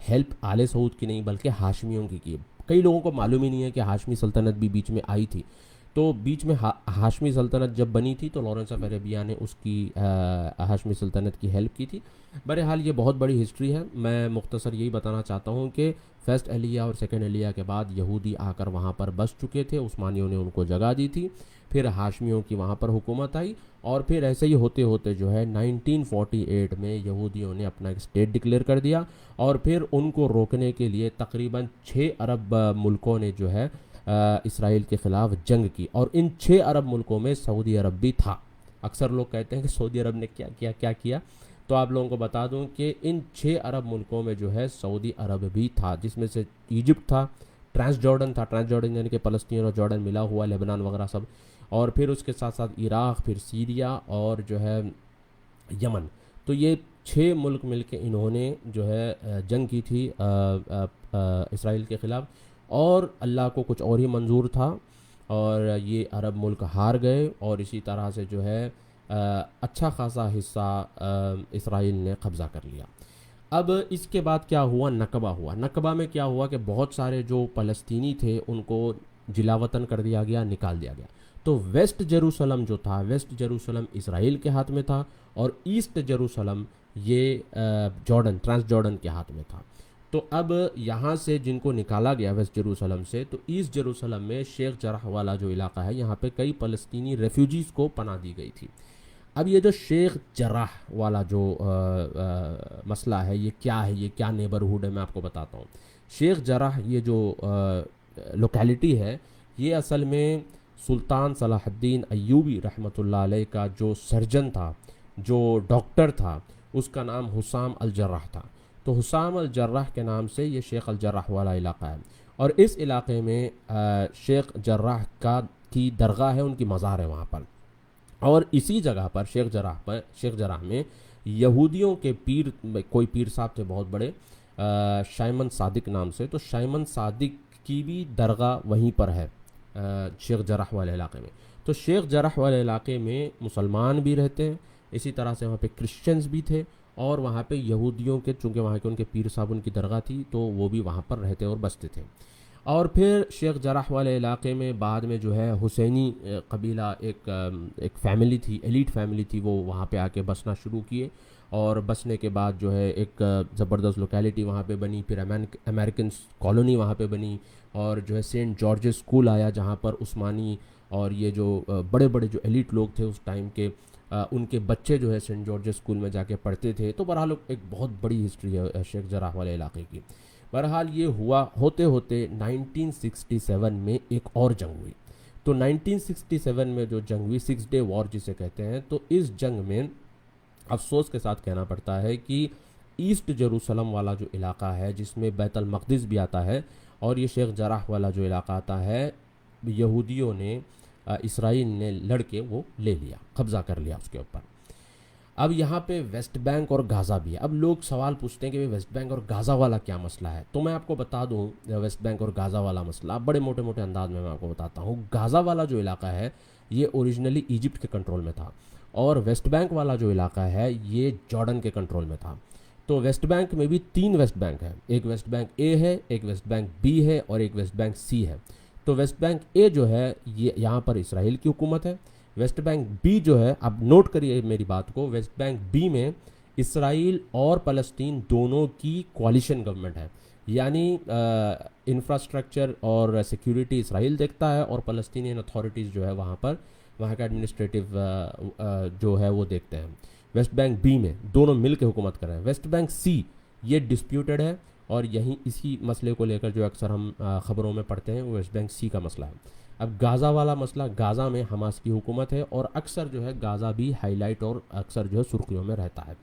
Help all سعود کی نہیں بلکہ ہاشمیوں کی. کئی لوگوں کو معلوم ہی نہیں ہے کہ ہاشمی سلطنت بھی بیچ میں آئی تھی. تو بیچ میں ہاشمی سلطنت جب بنی تھی تو لارنس آف عربیہ نے اس کی ہاشمی سلطنت کی ہیلپ کی تھی. بہرحال یہ بہت بڑی ہسٹری ہے. میں مختصر یہی بتانا چاہتا ہوں کہ فرسٹ علیہ اور سیکنڈ علیہ کے بعد یہودی آ کر وہاں پر بس چکے تھے. عثمانیوں نے ان کو جگہ دی تھی. پھر ہاشمیوں کی وہاں پر حکومت آئی اور پھر ایسے ہی ہوتے ہوتے جو ہے 1948 میں یہودیوں نے اپنا ایک اسٹیٹ ڈکلیئر کر دیا. اور پھر ان کو روکنے کے لیے تقریباً 6 ارب ملکوں نے جو ہے اسرائیل کے خلاف جنگ کی. اور ان 6 ارب ملکوں میں سعودی عرب بھی تھا. اکثر لوگ کہتے ہیں کہ سعودی عرب نے کیا کیا. تو آپ لوگوں کو بتا دوں کہ ان 6 ارب ملکوں میں جو ہے سعودی عرب بھی تھا, جس میں سے ایجپٹ تھا, ٹرانس جارڈن تھا, ٹرانس جارڈن یعنی کہ فلسطین اور جارڈن ملا ہوا, لیبنان وغیرہ سب, اور پھر اس کے ساتھ ساتھ عراق, پھر سیریا اور جو ہے یمن. تو یہ 6 ملک مل کے انہوں نے جو ہے جنگ کی تھی اسرائیل کے خلاف. اور اللہ کو کچھ اور ہی منظور تھا اور یہ عرب ملک ہار گئے اور اسی طرح سے جو ہے اچھا خاصا حصہ اسرائیل نے قبضہ کر لیا. اب اس کے بعد کیا ہوا؟ نکبہ ہوا. نکبہ میں کیا ہوا کہ بہت سارے جو فلسطینی تھے ان کو جلا وطن کر دیا گیا, نکال دیا گیا. تو ویسٹ جیروسلم جو تھا, ویسٹ جیروسلم اسرائیل کے ہاتھ میں تھا اور ایسٹ جیروسلم یہ جارڈن, ٹرانس جارڈن کے ہاتھ میں تھا. تو اب یہاں سے جن کو نکالا گیا ویسٹ جیروسلم سے, تو ایسٹ جیروسلم میں شیخ جرح والا جو علاقہ ہے یہاں پہ کئی فلسطینی ریفیوجیز کو پناہ دی گئی تھی. اب یہ جو شیخ جرح والا جو مسئلہ ہے یہ کیا ہے, یہ کیا نیبرہوڈ ہے, میں آپ کو بتاتا ہوں. شیخ جرح یہ جو لوکیلٹی ہے یہ اصل میں سلطان صلاح الدین ایوبی رحمۃ اللہ علیہ کا جو سرجن تھا, جو ڈاکٹر تھا, اس کا نام حسام الجرح تھا. تو حسام الجرح کے نام سے یہ شیخ الجرح والا علاقہ ہے. اور اس علاقے میں شیخ جرح کی درگاہ ہے, ان کی مزار ہے وہاں پر. اور اسی جگہ پر شیخ جرح میں یہودیوں کے کوئی پیر صاحب تھے بہت بڑے, شائمن صادق نام سے. تو شائمن صادق کی بھی درگاہ وہیں پر ہے شیخ جرح والے علاقے میں. تو شیخ جرح والے علاقے میں مسلمان بھی رہتے ہیں, اسی طرح سے وہاں پہ کرسچنز بھی تھے, اور وہاں پہ یہودیوں کے چونکہ وہاں کے ان کے پیر صاحب ان کی درگاہ تھی تو وہ بھی وہاں پر رہتے اور بستے تھے. اور پھر شیخ جرح والے علاقے میں بعد میں جو ہے حسینی قبیلہ ایک فیملی تھی, ایلیٹ فیملی تھی, وہ وہاں پہ آ کے بسنا شروع کیے. اور بسنے کے بعد جو ہے ایک زبردست لوکیلٹی وہاں پہ بنی. پھر امریکن کالونی وہاں پہ بنی, اور جو ہے سینٹ جارجز اسکول آیا جہاں پر عثمانی اور یہ جو بڑے بڑے جو ایلیٹ لوگ تھے اس ٹائم کے, ان کے بچے جو ہے سینٹ جارجز اسکول میں جا کے پڑھتے تھے. تو بہرحال ایک بہت بڑی ہسٹری ہے شیخ جرح والے علاقے کی. بہرحال یہ ہوا ہوتے ہوتے 1967 میں ایک اور جنگ ہوئی. تو 1967 میں جو جنگ ہوئی, 6 ڈے وار جسے کہتے ہیں, تو اس جنگ میں افسوس کے ساتھ کہنا پڑتا ہے کہ ایسٹ جیروسلم والا جو علاقہ ہے جس میں بیت المقدس بھی آتا ہے, اور یہ شیخ جرح والا جو علاقہ آتا ہے, یہودیوں نے اسرائیل نے لڑ کے وہ لے لیا, قبضہ کر لیا اس کے اوپر. اب یہاں پہ ویسٹ بینک اور غازہ بھی ہے. اب لوگ سوال پوچھتے ہیں کہ ویسٹ بینک اور غازہ والا کیا مسئلہ ہے. تو میں آپ کو بتا دوں ویسٹ بینک اور غازہ والا مسئلہ بڑے موٹے موٹے انداز میں آپ کو بتاتا ہوں. غازہ والا جو علاقہ ہے یہ اوریجنلی ایجپٹ کے کنٹرول میں تھا, اور ویسٹ بینک والا جو علاقہ ہے یہ جارڈن کے کنٹرول میں تھا. تو ویسٹ بینک میں بھی 3 ویسٹ بینک ہیں, ایک ویسٹ بینک اے ہے, ایک ویسٹ بینک بی ہے, اور ایک ویسٹ بینک سی ہے. تو ویسٹ بینک اے جو ہے یہ یہاں پر اسرائیل کی حکومت ہے. ویسٹ بینک بی جو ہے, اب نوٹ کریے میری بات کو, ویسٹ بینک بی میں اسرائیل اور فلسطین دونوں کی کوalition گورنمنٹ ہے. یعنی انفراسٹرکچر اور سیکیورٹی اسرائیل دیکھتا ہے, اور فلسطینین اتھارٹیز جو ہے وہاں پر وہاں کا ایڈمنسٹریٹو جو ہے وہ دیکھتے ہیں. ویسٹ بینک بی میں دونوں مل کے حکومت کر رہے ہیں. ویسٹ بینک سی یہ ڈسپیوٹڈ ہے, اور یہیں اسی مسئلے کو لے کر جو اکثر ہم خبروں میں پڑھتے ہیں وہ ویسٹ بینک سی کا مسئلہ ہے. اب غازہ والا مسئلہ, غازہ میں حماس کی حکومت ہے, اور اکثر جو ہے غازہ بھی ہائی لائٹ اور اکثر جو ہے سرخیوں میں رہتا ہے.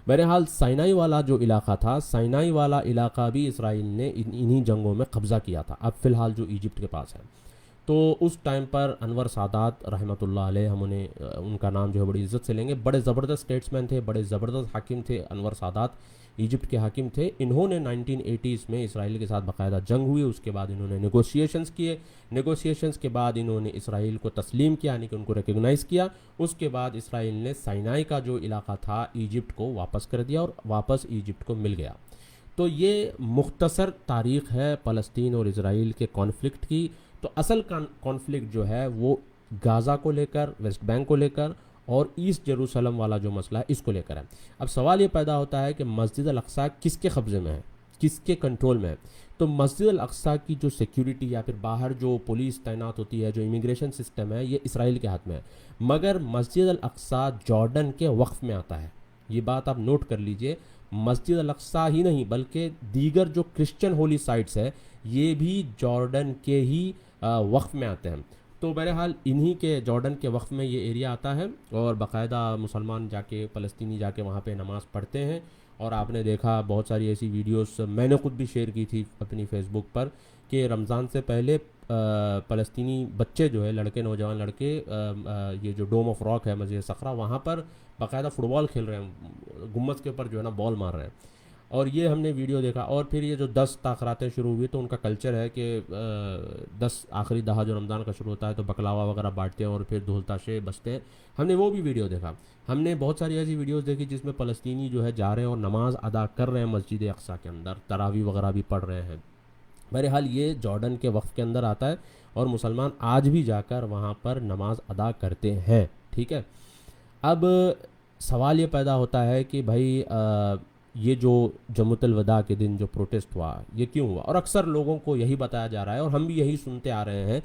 بہرحال سینائی والا جو علاقہ تھا, سینائی والا علاقہ بھی اسرائیل نے انہی جنگوں میں قبضہ کیا تھا. اب فی الحال جو ایجپٹ کے پاس ہے. تو اس ٹائم پر انور سادات رحمۃ اللہ علیہ, ہم انہیں ان کا نام جو ہے بڑی عزت سے لیں گے. بڑے زبردست اسٹیٹسمین تھے, بڑے زبردست حاکم تھے انور سادات, ایجپٹ کے حاکم تھے. انہوں نے 1980s میں اسرائیل کے ساتھ باقاعدہ جنگ ہوئی. اس کے بعد انہوں نے نیگوشیشنز کیے. نیگوشیشنز کے بعد انہوں نے اسرائیل کو تسلیم کیا, یعنی کہ ان کو ریکگنائز کیا. اس کے بعد اسرائیل نے سینائی کا جو علاقہ تھا ایجپٹ کو واپس کر دیا, اور واپس ایجپٹ کو مل گیا. تو یہ مختصر تاریخ ہے فلسطین اور اسرائیل کے کانفلکٹ کی. تو اصل کانفلکٹ جو ہے وہ غازہ کو لے کر، ویسٹ بینک کو لے کر، اور ایسٹ جیروسلم والا جو مسئلہ ہے اس کو لے کر ہے. اب سوال یہ پیدا ہوتا ہے کہ مسجد الاقصیٰ کس کے قبضے میں ہے، کس کے کنٹرول میں ہے؟ تو مسجد الاقصیٰ کی جو سیکیورٹی یا پھر باہر جو پولیس تعینات ہوتی ہے، جو امیگریشن سسٹم ہے، یہ اسرائیل کے ہاتھ میں ہے. مگر مسجد الاقصیٰ جارڈن کے وقف میں آتا ہے. یہ بات آپ نوٹ کر لیجئے، مسجد الاقصیٰ ہی نہیں بلکہ دیگر جو کرسچن ہولی سائٹس ہے یہ بھی جارڈن کے ہی وقف میں آتے ہیں. تو بہرحال انہی کے جارڈن کے وقف میں یہ ایریا آتا ہے، اور باقاعدہ مسلمان جا کے، فلسطینی جا کے وہاں پہ نماز پڑھتے ہیں. اور آپ نے دیکھا بہت ساری ایسی ویڈیوز میں نے خود بھی شیئر کی تھی اپنی فیس بک پر کہ رمضان سے پہلے فلسطینی بچے جو ہے، لڑکے، نوجوان لڑکے، یہ جو ڈوم آف راک ہے مسجد صخرہ، وہاں پر باقاعدہ فٹ بال کھیل رہے ہیں، گمبد کے اوپر جو ہے نا بال مار رہے ہیں. اور یہ ہم نے ویڈیو دیکھا. اور پھر یہ جو 10 تاخراتیں شروع ہوئی تو ان کا کلچر ہے کہ 10 آخری دہا جو رمضان کا شروع ہوتا ہے تو بکلاوا وغیرہ بانٹتے ہیں اور پھر ڈھول تاشے بجتے ہیں. ہم نے وہ بھی ویڈیو دیکھا. ہم نے بہت ساری ایسی ویڈیوز دیکھی جس میں فلسطینی جو ہے جا رہے ہیں اور نماز ادا کر رہے ہیں مسجد اقصیٰ کے اندر، تراویح وغیرہ بھی پڑھ رہے ہیں. بہرحال یہ جارڈن کے وقف کے اندر آتا ہے اور مسلمان آج بھی جا کر وہاں پر نماز ادا کرتے ہیں. ٹھیک ہے. اب سوال یہ پیدا ہوتا ہے کہ بھائی یہ جو جمعۃ الوداع کے دن جو پروٹیسٹ ہوا یہ کیوں ہوا؟ اور اکثر لوگوں کو یہی بتایا جا رہا ہے اور ہم بھی یہی سنتے آ رہے ہیں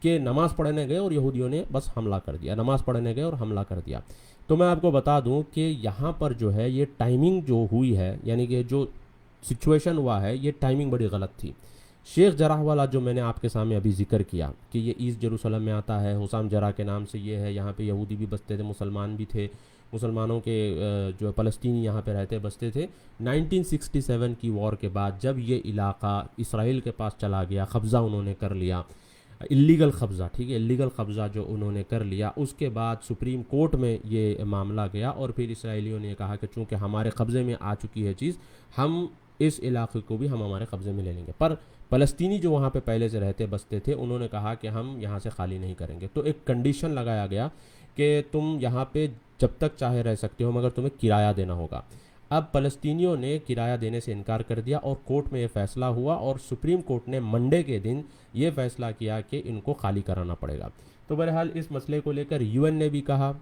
کہ نماز پڑھنے گئے اور یہودیوں نے بس حملہ کر دیا، نماز پڑھنے گئے اور حملہ کر دیا. تو میں آپ کو بتا دوں کہ یہاں پر جو ہے یہ ٹائمنگ جو ہوئی ہے، یعنی کہ جو سچویشن ہوا ہے یہ ٹائمنگ بڑی غلط تھی. شیخ جراح والا جو میں نے آپ کے سامنے ابھی ذکر کیا کہ یہ ایسٹ جیروسلم میں آتا ہے، حسام جراح کے نام سے یہ ہے، یہاں پہ یہودی بھی بستے تھے، مسلمان بھی تھے، مسلمانوں کے جو فلسطینی یہاں پہ رہتے بستے تھے. 1967 کی وار کے بعد جب یہ علاقہ اسرائیل کے پاس چلا گیا، قبضہ انہوں نے کر لیا، اللیگل قبضہ، ٹھیک ہے، اللیگل قبضہ جو انہوں نے کر لیا، اس کے بعد سپریم کورٹ میں یہ معاملہ گیا اور پھر اسرائیلیوں نے کہا کہ چونکہ ہمارے قبضے میں آ چکی ہے چیز، ہم اس علاقے کو بھی ہم ہمارے قبضے میں لے لیں گے. پر فلسطینی جو وہاں پہ پہلے سے رہتے بستے تھے انہوں نے کہا کہ ہم یہاں سے خالی نہیں کریں گے. تو ایک کنڈیشن لگایا گیا کہ تم یہاں پہ جب تک چاہے رہ سکتے ہو مگر تمہیں کرایہ دینا ہوگا. اب فلسطینیوں نے کرایہ دینے سے انکار کر دیا اور کورٹ میں یہ فیصلہ ہوا اور سپریم کورٹ نے منڈے کے دن یہ فیصلہ کیا کہ ان کو خالی کرانا پڑے گا. تو بہرحال اس مسئلے کو لے کر یو این نے بھی کہا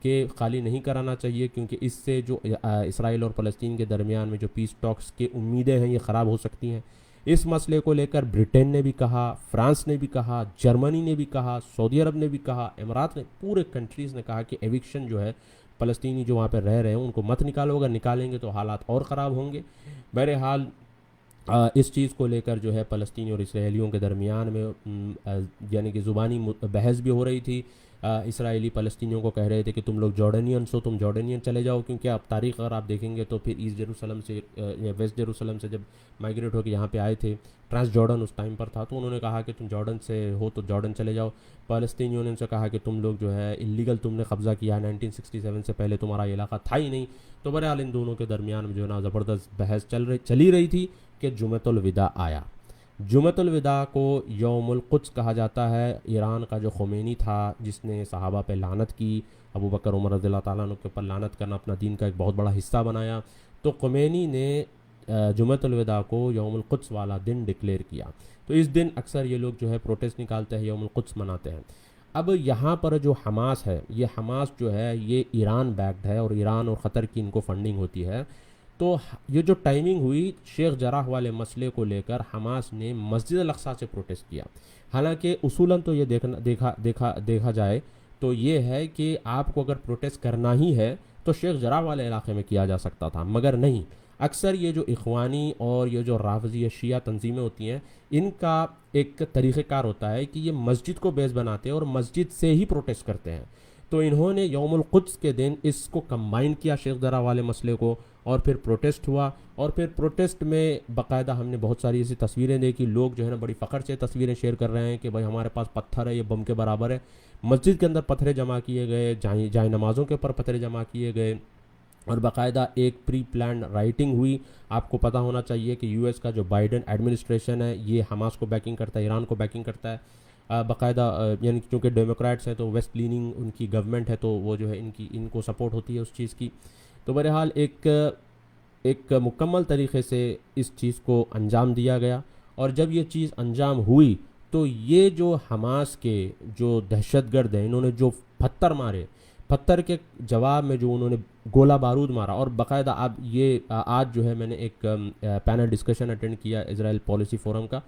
کہ خالی نہیں کرانا چاہیے کیونکہ اس سے جو اسرائیل اور فلسطین کے درمیان میں جو پیس ٹاکس کی امیدیں ہیں یہ خراب ہو سکتی ہیں. اس مسئلے کو لے کر برٹین نے بھی کہا، فرانس نے بھی کہا، جرمنی نے بھی کہا، سعودی عرب نے بھی کہا، امارات نے، پورے کنٹریز نے کہا کہ ایوکشن جو ہے فلسطینی جو وہاں پہ رہ رہے ہیں ان کو مت نکالو، اگر نکالیں گے تو حالات اور خراب ہوں گے. بہرحال اس چیز کو لے کر جو ہے فلسطینی اور اسرائیلیوں کے درمیان میں یعنی کہ زبانی بحث بھی ہو رہی تھی. اسرائیلی فلسطینیوں کو کہہ رہے تھے کہ تم لوگ جارڈینینس ہو، تم جارڈینین چلے جاؤ، کیونکہ اب تاریخ اگر آپ دیکھیں گے تو پھر ایسٹ جیروسلم سے یا ویسٹ جیروسلم سے جب مائیگریٹ ہو کے یہاں پہ آئے تھے، ٹرانس جارڈن اس ٹائم پر تھا، تو انہوں نے کہا کہ تم جارڈن سے ہو تو جارڈن چلے جاؤ. فلسطینیوں نے ان سے کہا کہ تم لوگ جو ہے اللیگل تم نے قبضہ کیا ہے، 1967 سے پہلے تمہارا یہ علاقہ تھا ہی نہیں. تو بہرحال ان دونوں کے درمیان میں جو ہے نا زبردست بحث چلی رہی تھی کہ جمعۃ الوداع آیا. جمعۃ الوداع کو یوم القدس کہا جاتا ہے. ایران کا جو خمینی تھا جس نے صحابہ پہ لعنت کی، ابو بکر عمر رضی اللہ تعالیٰ عنہ کے اوپر لعنت کرنا اپنا دین کا ایک بہت بڑا حصہ بنایا، تو خمینی نے جمعۃ الوداع کو یوم القدس والا دن ڈکلیئر کیا. تو اس دن اکثر یہ لوگ جو ہے پروٹیسٹ نکالتے ہیں، یوم القدس مناتے ہیں. اب یہاں پر جو حماس ہے، یہ حماس جو ہے یہ ایران بیکڈ ہے اور ایران اور قطر کی ان کو فنڈنگ ہوتی ہے. تو یہ جو ٹائمنگ ہوئی شیخ جراح والے مسئلے کو لے کر حماس نے مسجد الاقصیٰ سے پروٹیسٹ کیا. حالانکہ اصولاً تو یہ دیکھا جائے تو یہ ہے کہ آپ کو اگر پروٹیسٹ کرنا ہی ہے تو شیخ جراح والے علاقے میں کیا جا سکتا تھا، مگر نہیں. اکثر یہ جو اخوانی اور یہ جو رافضی یا شیعہ تنظیمیں ہوتی ہیں ان کا ایک طریقہ کار ہوتا ہے کہ یہ مسجد کو بیس بناتے ہیں اور مسجد سے ہی پروٹیسٹ کرتے ہیں. تو انہوں نے یوم القدس کے دن اس کو کمبائن کیا شیخ جراح والے مسئلے کو، اور پھر پروٹیسٹ ہوا. اور پھر پروٹیسٹ میں باقاعدہ ہم نے بہت ساری ایسی تصویریں دیکھی، لوگ جو ہے نا بڑی فخر سے تصویریں شیئر کر رہے ہیں کہ بھائی ہمارے پاس پتھر ہے، یہ بم کے برابر ہے. مسجد کے اندر پتھریں جمع کیے گئے، جائے نمازوں کے اوپر پتھریں جمع کیے گئے، اور باقاعدہ ایک پری پلانڈ رائٹنگ ہوئی. آپ کو پتہ ہونا چاہیے کہ یو ایس کا جو بائیڈن ایڈمنسٹریشن ہے یہ حماس کو بیکنگ کرتا ہے، ایران کو بیکنگ کرتا ہے. باقاعدہ یعنی چونکہ ڈیموکریٹس ہیں تو ویسٹ لیننگ ان کی گورنمنٹ ہے، تو وہ جو ہے ان کو سپورٹ ہوتی ہے اس چیز کی. تو بہرحال ایک ایک مکمل طریقے سے اس چیز کو انجام دیا گیا، اور جب یہ چیز انجام ہوئی تو یہ جو حماس کے جو دہشت گرد ہیں، انہوں نے جو پتھر مارے، پتھر کے جواب میں جو انہوں نے گولہ بارود مارا، اور باقاعدہ اب یہ آج جو ہے میں نے ایک پینل ڈسکشن اٹینڈ کیا اسرائیل پالیسی فورم کا،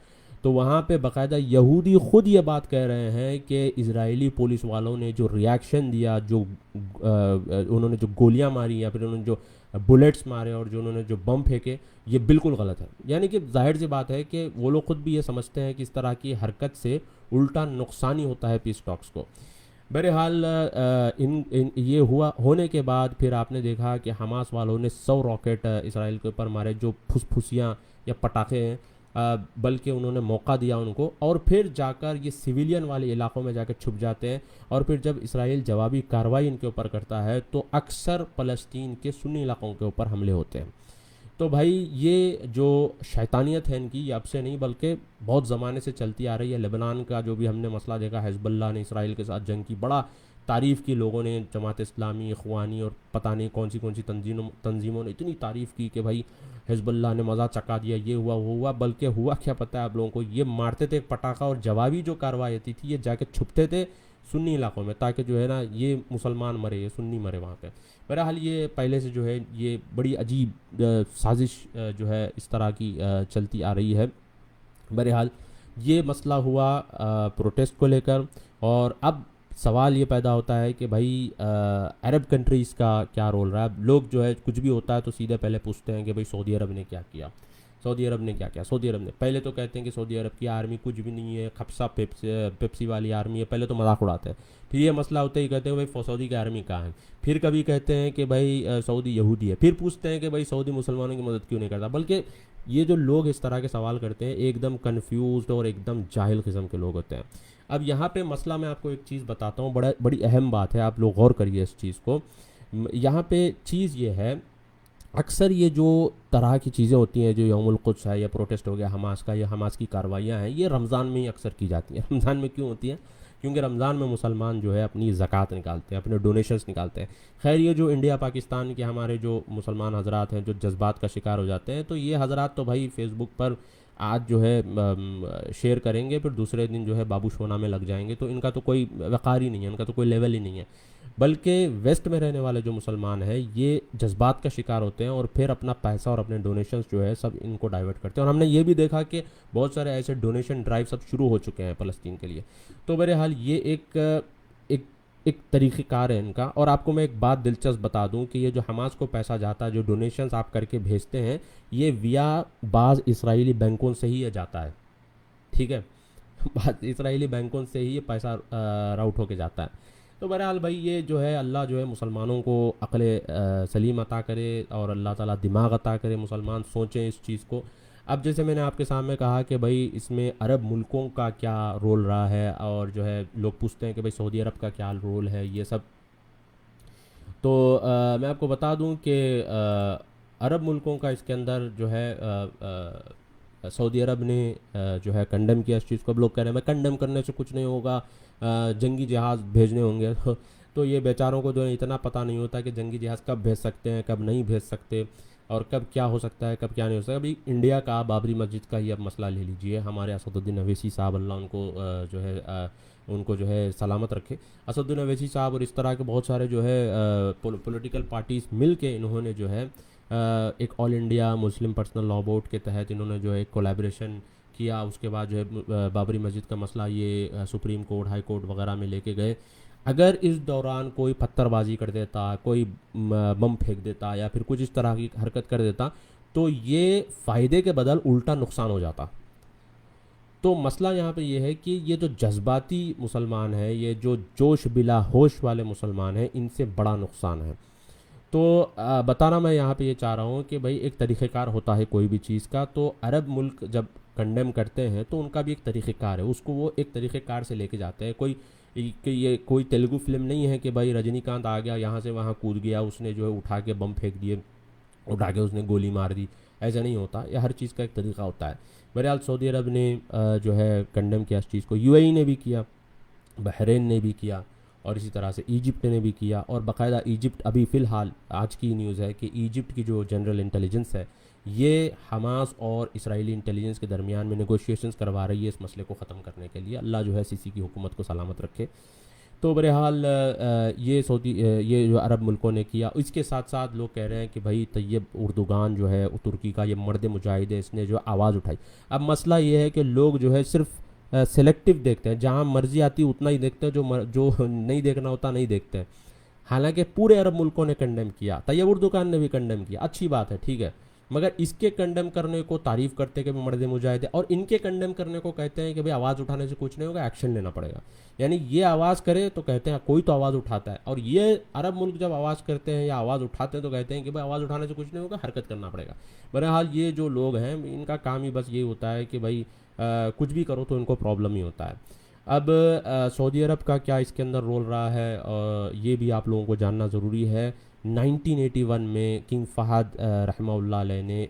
تو وہاں پہ باقاعدہ یہودی خود یہ بات کہہ رہے ہیں کہ اسرائیلی پولیس والوں نے جو ریاکشن دیا، جو انہوں نے جو گولیاں ماری یا پھر انہوں نے جو بلیٹس مارے اور جو انہوں نے جو بم پھینکے، یہ بالکل غلط ہے۔ یعنی کہ ظاہر سی بات ہے کہ وہ لوگ خود بھی یہ سمجھتے ہیں کہ اس طرح کی حرکت سے الٹا نقصانی ہوتا ہے پیس ٹاکس کو۔ بہرحال یہ ہوا ہونے کے بعد پھر آپ نے دیکھا کہ حماس والوں نے 100 راکٹ اسرائیل کے اوپر مارے، جو پھسیاں یا پٹاخے ہیں، بلکہ انہوں نے موقع دیا ان کو، اور پھر جا کر یہ سویلین والے علاقوں میں جا کے چھپ جاتے ہیں، اور پھر جب اسرائیل جوابی کارروائی ان کے اوپر کرتا ہے تو اکثر فلسطین کے سنی علاقوں کے اوپر حملے ہوتے ہیں۔ تو بھائی یہ جو شیطانیت ہے ان کی، یہ اب سے نہیں بلکہ بہت زمانے سے چلتی آ رہی ہے۔ لبنان کا جو بھی ہم نے مسئلہ دیکھا، حزب اللہ نے اسرائیل کے ساتھ جنگ کی، بڑا تعریف کی لوگوں نے، جماعت اسلامی، اخوانی اور پتہ نہیں کون سی تنظیموں نے اتنی تعریف کی کہ بھائی حزب اللہ نے مزہ چکا دیا، یہ ہوا وہ ہوا، بلکہ ہوا کیا پتہ ہے آپ لوگوں کو، یہ مارتے تھے پٹاخہ، اور جوابی جو کارروائی ہوتی تھی یہ جا کے چھپتے تھے سنی علاقوں میں، تاکہ جو ہے نا یہ مسلمان مرے، یہ سنی مرے وہاں پہ۔ بہرحال یہ پہلے سے جو ہے یہ بڑی عجیب سازش جو ہے اس طرح کی چلتی آ رہی ہے۔ بہرحال یہ مسئلہ ہوا پروٹیسٹ کو لے کر، اور اب سوال یہ پیدا ہوتا ہے کہ بھائی عرب کنٹریز کا کیا رول رہا ہے۔ اب لوگ جو ہے کچھ بھی ہوتا ہے تو سیدھے پہلے پوچھتے ہیں کہ بھائی سعودی عرب نے کیا کیا، سعودی عرب نے کیا کیا، سعودی عرب نے پہلے تو کہتے ہیں کہ سعودی عرب کی آرمی کچھ بھی نہیں ہے، خپسا پیپسی والی آرمی ہے، پہلے تو مذاق اڑاتے ہیں، پھر یہ مسئلہ ہوتا ہی کہتے ہیں بھائی سعودی کی آرمی کہاں ہے، پھر کبھی کہتے ہیں کہ بھائی سعودی یہودی ہے، پھر پوچھتے ہیں کہ بھائی سعودی مسلمانوں کی مدد کیوں نہیں کرتا۔ بلکہ یہ جو لوگ اس طرح کے سوال کرتے ہیں ایک دم کنفیوزڈ اور ایک دم جاہل قسم کے لوگ ہوتے ہیں۔ اب یہاں پہ مسئلہ میں آپ کو ایک چیز بتاتا ہوں، بڑی اہم بات ہے، آپ لوگ غور کریے اس چیز کو۔ یہاں پہ چیز یہ ہے، اکثر یہ جو طرح کی چیزیں ہوتی ہیں، جو یوم القدس ہے یا پروٹیسٹ ہو گیا حماس کا، یا حماس کی کارروائیاں ہیں، یہ رمضان میں ہی اکثر کی جاتی ہیں۔ رمضان میں کیوں ہوتی ہیں؟ کیونکہ رمضان میں مسلمان جو ہے اپنی زکوٰۃ نکالتے ہیں، اپنے ڈونیشنز نکالتے ہیں۔ خیر یہ جو انڈیا پاکستان کے ہمارے جو مسلمان حضرات ہیں جو جذبات کا شکار ہو جاتے ہیں، تو یہ حضرات تو بھائی فیس بک پر آج جو ہے شیئر کریں گے، پھر دوسرے دن جو ہے بابو شونا میں لگ جائیں گے، تو ان کا تو کوئی وقار ہی نہیں ہے، ان کا تو کوئی لیول ہی نہیں ہے۔ بلکہ ویسٹ میں رہنے والے جو مسلمان ہیں یہ جذبات کا شکار ہوتے ہیں، اور پھر اپنا پیسہ اور اپنے ڈونیشنز جو ہے سب ان کو ڈائیورٹ کرتے ہیں، اور ہم نے یہ بھی دیکھا کہ بہت سارے ایسے ڈونیشن ڈرائیو سب شروع ہو چکے ہیں فلسطین کے لیے۔ تو بہرحال یہ ایک طریقہ کار ہے ان کا۔ اور آپ کو میں ایک بات دلچسپ بتا دوں کہ یہ جو حماس کو پیسہ جاتا ہے، جو ڈونیشنز آپ کر کے بھیجتے ہیں، یہ ویا بعض اسرائیلی بینکوں سے ہی یہ جاتا ہے، ٹھیک ہے، بعض اسرائیلی بینکوں سے ہی یہ پیسہ راؤٹ ہو کے جاتا ہے۔ تو بہرحال بھائی یہ جو ہے اللہ جو ہے مسلمانوں کو عقل سلیم عطا کرے، اور اللہ تعالیٰ دماغ عطا کرے، مسلمان سوچیں اس چیز کو۔ اب جیسے میں نے آپ کے سامنے کہا کہ بھائی اس میں عرب ملکوں کا کیا رول رہا ہے، اور جو ہے لوگ پوچھتے ہیں کہ بھائی سعودی عرب کا کیا رول ہے، یہ سب تو میں آپ کو بتا دوں کہ عرب ملکوں کا اس کے اندر جو ہے سعودی عرب نے جو ہے کنڈم کیا اس چیز کو۔ اب لوگ کہہ رہے ہیں میں کنڈم کرنے سے کچھ نہیں ہوگا، جنگی جہاز بھیجنے ہوں گے، تو یہ بیچاروں کو جو ہے اتنا پتہ نہیں ہوتا کہ جنگی جہاز کب بھیج سکتے ہیں، کب نہیں بھیج سکتے، اور کب کیا ہو سکتا ہے، کب کیا نہیں ہو سکتا۔ ابھی انڈیا کا بابری مسجد کا ہی اب مسئلہ لے لیجئے، ہمارے اسد الدین اویسی صاحب اللہ ان کو جو ہے سلامت رکھے، اسد الدین اویسی صاحب اور اس طرح کے بہت سارے جو ہے پولیٹیکل پارٹیز مل کے انہوں نے جو ہے ایک All India Muslim personal law board کے تحت انہوں نے جو ہے کولیبریشن کیا۔ اس کے بعد جو ہے بابری مسجد کا مسئلہ یہ سپریم کورٹ، ہائی کورٹ وغیرہ میں لے کے گئے۔ اگر اس دوران کوئی پتھر بازی کر دیتا، کوئی بم پھینک دیتا، یا پھر کچھ اس طرح کی حرکت کر دیتا، تو یہ فائدے کے بدل الٹا نقصان ہو جاتا۔ تو مسئلہ یہاں پہ یہ ہے کہ یہ جو جذباتی مسلمان ہیں، یہ جو جوش بلا ہوش والے مسلمان ہیں، ان سے بڑا نقصان ہے۔ تو بتانا میں یہاں پہ یہ چاہ رہا ہوں کہ بھائی ایک طریقہ کار ہوتا ہے کوئی بھی چیز کا، تو عرب ملک جب کنڈیم کرتے ہیں تو ان کا بھی ایک طریقہ کار ہے، اس کو وہ ایک طریقہ کار سے لے کے جاتے ہیں۔ یہ کوئی تیلگو فلم نہیں ہے کہ بھائی رجنی کانت آ گیا یہاں سے وہاں کود گیا، اس نے جو ہے اٹھا کے بم پھینک دیے، اٹھا کے اس نے گولی مار دی، ایسا نہیں ہوتا، یہ ہر چیز کا ایک طریقہ ہوتا ہے۔ بہرحال سعودی عرب نے جو ہے کنڈیم کیا اس چیز کو، یو اے ای نے بھی کیا، بحرین نے بھی کیا، اور اسی طرح سے ایجپٹ نے بھی کیا، اور باقاعدہ ایجپٹ ابھی فی الحال آج کی نیوز ہے کہ ایجپٹ کی جو جنرل انٹیلیجنس ہے یہ حماس اور اسرائیلی انٹیلیجنس کے درمیان میں نیگوشیشنز کروا رہی ہے اس مسئلے کو ختم کرنے کے لیے۔ اللہ جو ہے سی سی کی حکومت کو سلامت رکھے۔ تو بہرحال یہ جو عرب ملکوں نے کیا، اس کے ساتھ ساتھ لوگ کہہ رہے ہیں کہ بھائی طیب اردوغان جو ہے ترکی کا، یہ مرد مجاہد ہے، اس نے جو آواز اٹھائی۔ اب مسئلہ یہ ہے کہ لوگ جو ہے صرف سلیکٹو دیکھتے ہیں، جہاں مرضی آتی اتنا ہی دیکھتے ہیں، جو نہیں دیکھنا ہوتا نہیں دیکھتے ہیں۔ حالانکہ پورے عرب ملکوں نے کنڈیم کیا، طیب اردوغان نے بھی کنڈیم کیا، اچھی بات ہے، ٹھیک ہے، مگر اس کے کنڈیم کرنے کو تعریف کرتے کہ مرد مجاہد ہے، اور ان کے کنڈیم کرنے کو کہتے ہیں کہ بھئی آواز اٹھانے سے کچھ نہیں ہوگا، ایکشن لینا پڑے گا۔ یعنی یہ آواز کرے تو کہتے ہیں کوئی تو آواز اٹھاتا ہے، اور یہ عرب ملک جب آواز کرتے ہیں یا آواز اٹھاتے ہیں تو کہتے ہیں کہ بھئی آواز اٹھانے سے کچھ نہیں ہوگا، حرکت کرنا پڑے گا۔ بہرحال یہ جو لوگ ہیں ان کا کام ہی بس یہ ہوتا ہے کہ بھئی کچھ بھی کرو تو ان کو پرابلم ہی ہوتا ہے۔ اب سعودی عرب کا کیا اس کے اندر رول رہا ہے، یہ بھی آپ لوگوں کو جاننا ضروری ہے۔ 1981 میں کنگ فہد رحمہ اللہ علیہ نے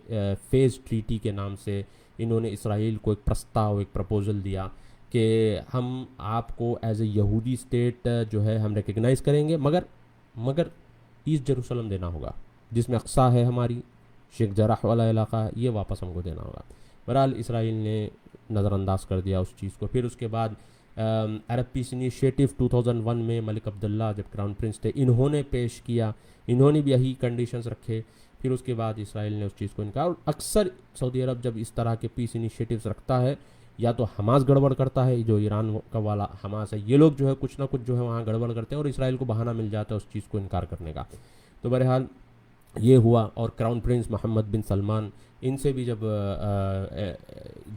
فیز ٹریٹی کے نام سے انہوں نے اسرائیل کو ایک پرستاؤ، ایک پرپوزل دیا کہ ہم آپ کو ایز اے یہودی اسٹیٹ جو ہے ہم ریکگنائز کریں گے، مگر ایسٹ جیروسلم دینا ہوگا، جس میں اقصیٰ ہے، ہماری شیخ جراح والا علاقہ ہے، یہ واپس ہم کو دینا ہوگا۔ بہرحال اسرائیل نے نظر انداز کر دیا اس چیز کو۔ پھر اس کے بعد عرب پیس انیشیٹو 2001 میں ملک عبداللہ جب کراؤن پرنس تھے، انہوں نے پیش کیا، انہوں نے بھی یہی کنڈیشنز رکھے۔ پھر اس کے بعد اسرائیل نے اس چیز کو انکار، اور اکثر سعودی عرب جب اس طرح کے پیس انیشیٹوز رکھتا ہے یا تو حماس گڑبڑ کرتا ہے، جو ایران کا والا حماس ہے، یہ لوگ جو ہے کچھ نہ کچھ جو ہے وہاں گڑبڑ کرتے ہیں، اور اسرائیل کو بہانہ مل جاتا ہے اس چیز کو انکار کرنے کا۔ تو بہرحال یہ ہوا، اور کراؤن پرنس محمد بن سلمان، ان سے بھی جب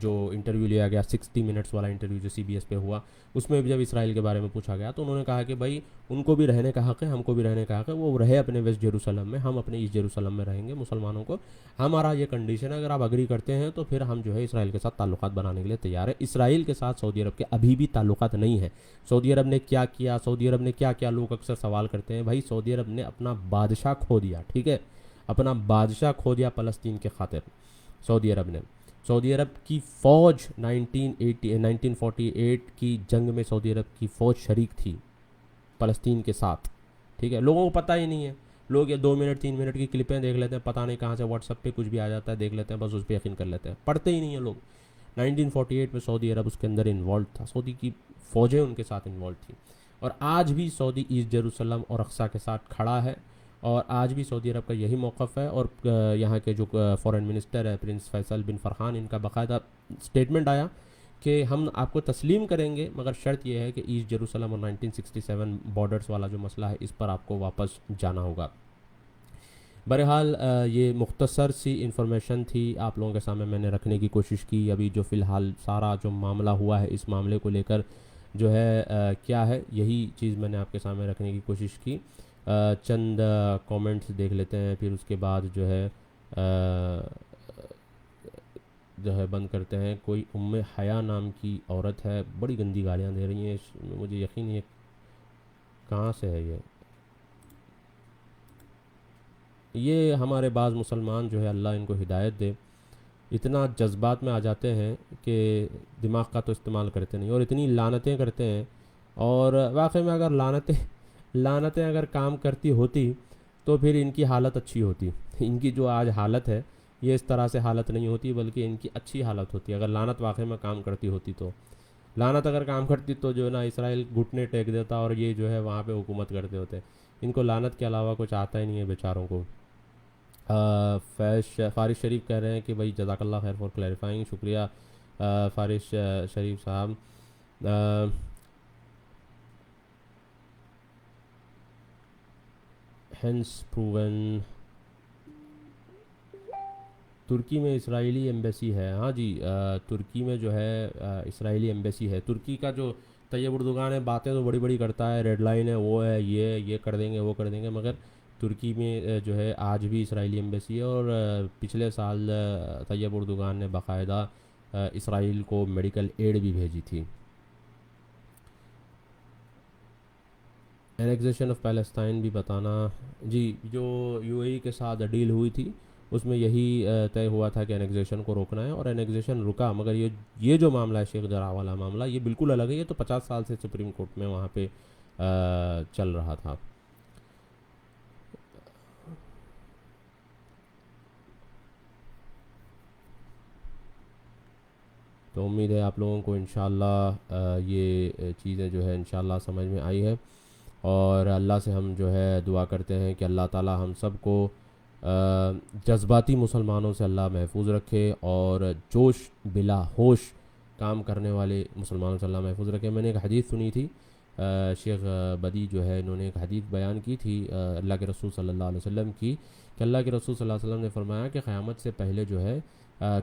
جو انٹرویو لیا گیا 60 منٹس والا انٹرویو جو CBS پہ ہوا، اس میں بھی جب اسرائیل کے بارے میں پوچھا گیا تو انہوں نے کہا کہ بھائی ان کو بھی رہنے کا حق ہے، ہم کو بھی رہنے کا حق ہے، وہ رہے اپنے ویسٹ جیروسلم میں، ہم اپنے ایسٹ جیروسلم میں رہیں گے، مسلمانوں کو ہمارا یہ کنڈیشن ہے، اگر آپ اگری کرتے ہیں تو پھر ہم جو ہے اسرائیل کے ساتھ تعلقات بنانے کے لیے تیار ہے۔ اسرائیل کے ساتھ سعودی عرب کے ابھی بھی تعلقات نہیں ہیں۔ سعودی عرب نے کیا کیا، سعودی عرب نے کیا کیا، لوگ اکثر سوال کرتے ہیں۔ بھائی سعودی عرب نے اپنا بادشاہ کھو دیا، ٹھیک ہے، اپنا بادشاہ کھو دیا فلسطین کے خاطر۔ سعودی عرب کی فوج 1948 کی جنگ میں سعودی عرب کی فوج شریک تھی فلسطین کے ساتھ، ٹھیک ہے، لوگوں کو پتہ ہی نہیں ہے، لوگ یہ 2 منٹ 3 منٹ کی کلپیں دیکھ لیتے ہیں، پتہ نہیں کہاں سے واٹس ایپ پہ کچھ بھی آ جاتا ہے، دیکھ لیتے ہیں، بس اس پہ یقین کر لیتے ہیں، پڑھتے ہی نہیں ہیں لوگ۔ 1948 میں سعودی عرب اس کے اندر انوالو تھا، سعودی کی فوجیں ان کے ساتھ انوالو تھیں، اور آج بھی سعودی ایسٹ جیروسلم اور اقصیٰ کے ساتھ کھڑا ہے، اور آج بھی سعودی عرب کا یہی موقف ہے۔ اور یہاں کے جو فورن منسٹر ہے پرنس فیصل بن فرحان، ان کا باقاعدہ اسٹیٹمنٹ آیا کہ ہم آپ کو تسلیم کریں گے، مگر شرط یہ ہے کہ ایسٹ جیروسلم اور 1967 بارڈرز والا جو مسئلہ ہے اس پر آپ کو واپس جانا ہوگا۔ بہرحال یہ مختصر سی انفارمیشن تھی، آپ لوگوں کے سامنے میں نے رکھنے کی کوشش کی۔ ابھی جو فی الحال سارا جو معاملہ ہوا ہے اس معاملے کو لے کر جو ہے کیا ہے، یہی چیز میں نے آپ کے سامنے رکھنے کی کوشش کی۔ چند کومنٹس دیکھ لیتے ہیں، پھر اس کے بعد جو ہے بند کرتے ہیں۔ کوئی ام حیا نام کی عورت ہے، بڑی گندی گالیاں دے رہی ہیں، مجھے یقین نہیں ہے کہاں سے ہے یہ ہمارے بعض مسلمان جو ہے اللہ ان کو ہدایت دے، اتنا جذبات میں آ جاتے ہیں کہ دماغ کا تو استعمال کرتے نہیں، اور اتنی لعنتیں کرتے ہیں، اور واقعی میں اگر لعنتیں اگر کام کرتی ہوتی تو پھر ان کی حالت اچھی ہوتی۔ ان کی جو آج حالت ہے یہ اس طرح سے حالت نہیں ہوتی، بلکہ ان کی اچھی حالت ہوتی اگر لعنت واقعی میں کام کرتی ہوتی۔ تو لعنت اگر کام کرتی تو جو نا اسرائیل گھٹنے ٹیک دیتا، اور یہ جو ہے وہاں پہ حکومت کرتے ہوتے۔ ان کو لعنت کے علاوہ کچھ آتا ہی نہیں ہے بیچاروں کو۔ فارس شریف کہہ رہے ہیں کہ بھائی جزاک اللہ خیر فار کلیریفائنگ، شکریہ فارس شریف صاحب۔ ہینس پروون ترکی میں اسرائیلی ایمبیسی ہے، ہاں جی، ترکی میں جو ہے اسرائیلی ایمبیسی ہے۔ ترکی کا جو طیب اردوغان ہے باتیں تو بڑی بڑی کرتا ہے، ریڈ لائن ہے، وہ ہے، یہ کر دیں گے وہ کر دیں گے، مگر ترکی میں جو ہے آج بھی اسرائیلی ایمبیسی ہے۔ اور پچھلے سال طیب اردوغان نے باقاعدہ اسرائیل کو میڈیکل ایڈ بھی بھیجی تھی۔ اینیکزیشن آف پیلسٹائن بھی بتانا جی، جو UAE کے ساتھ ڈیل ہوئی تھی اس میں یہی طے ہوا تھا کہ اینیکزیشن کو روکنا ہے، اور اینیکزیشن رکا، مگر یہ جو معاملہ ہے شیخ جراح والا معاملہ، یہ بالکل الگ ہے۔ یہ تو 50 سال سے سپریم کورٹ میں وہاں پہ چل رہا تھا. تو امید ہے آپ لوگوں کو انشاءاللہ یہ چیزیں جو ہے انشاءاللہ سمجھ میں آئی ہے, اور اللہ سے ہم جو ہے دعا کرتے ہیں کہ اللہ تعالی ہم سب کو جذباتی مسلمانوں سے اللہ محفوظ رکھے, اور جوش بلا ہوش کام کرنے والے مسلمانوں سے اللہ محفوظ رکھے. میں نے ایک حدیث سنی تھی, شیخ بدی جو ہے انہوں نے ایک حدیث بیان کی تھی اللہ کے رسول صلی اللہ علیہ وسلم کی, کہ اللہ کے رسول صلی اللہ علیہ وسلم نے فرمایا کہ قیامت سے پہلے جو ہے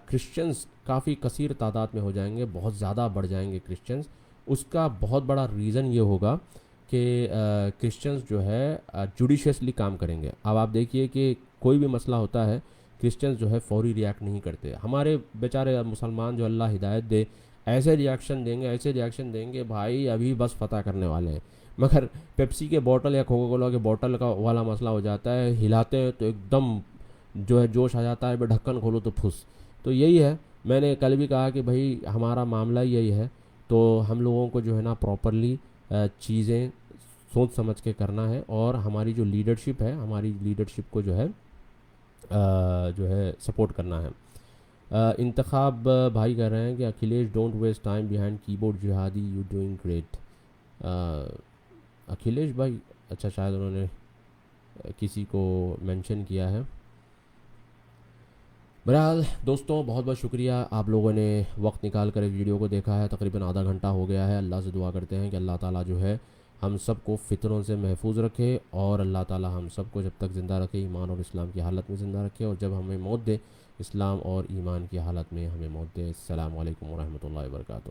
کرسچنز کافی کثیر تعداد میں ہو جائیں گے, بہت زیادہ بڑھ جائیں گے کرسچنز. اس کا بہت بڑا ریزن یہ ہوگا کہ کرسچنز جو ہے جوڈیشیسلی کام کریں گے. اب آپ دیکھیے کہ کوئی بھی مسئلہ ہوتا ہے کرسچنز جو ہے فوری ریاکٹ نہیں کرتے. ہمارے بیچارے مسلمان جو اللہ ہدایت دے ایسے ریاکشن دیں گے بھائی ابھی بس فتح کرنے والے ہیں. مگر پیپسی کے بوٹل یا کوکا کولا کے بوٹل کا والا مسئلہ ہو جاتا ہے, ہلاتے ہیں تو ایک دم جو ہے جوش آ جاتا ہے, بے ڈھکن کھولو تو پھس. تو یہی ہے, میں نے کل بھی کہا کہ بھائی ہمارا معاملہ یہی ہے, تو ہم لوگوں کو جو ہے نا پراپرلی چیزیں سوچ سمجھ کے کرنا ہے, اور ہماری جو لیڈرشپ ہے ہماری لیڈرشپ کو جو ہے سپورٹ کرنا ہے. انتخاب بھائی کہہ رہے ہیں کہ Akhilesh don't waste time behind keyboard جہادی, یو ڈوئنگ گریٹ. اکھلیش بھائی, اچھا شاید انہوں نے کسی کو مینشن کیا ہے. بہرحال دوستوں بہت بہت شکریہ, آپ لوگوں نے وقت نکال کر اس ویڈیو کو دیکھا ہے. تقریباً آدھا گھنٹہ ہو گیا ہے. اللہ سے دعا کرتے ہیں کہ اللہ تعالیٰ جو ہے ہم سب کو فتنوں سے محفوظ رکھے, اور اللہ تعالیٰ ہم سب کو جب تک زندہ رکھے ایمان اور اسلام کی حالت میں زندہ رکھے, اور جب ہمیں موت دے اسلام اور ایمان کی حالت میں ہمیں موت دے. السلام علیکم ورحمۃ اللہ وبرکاتہ.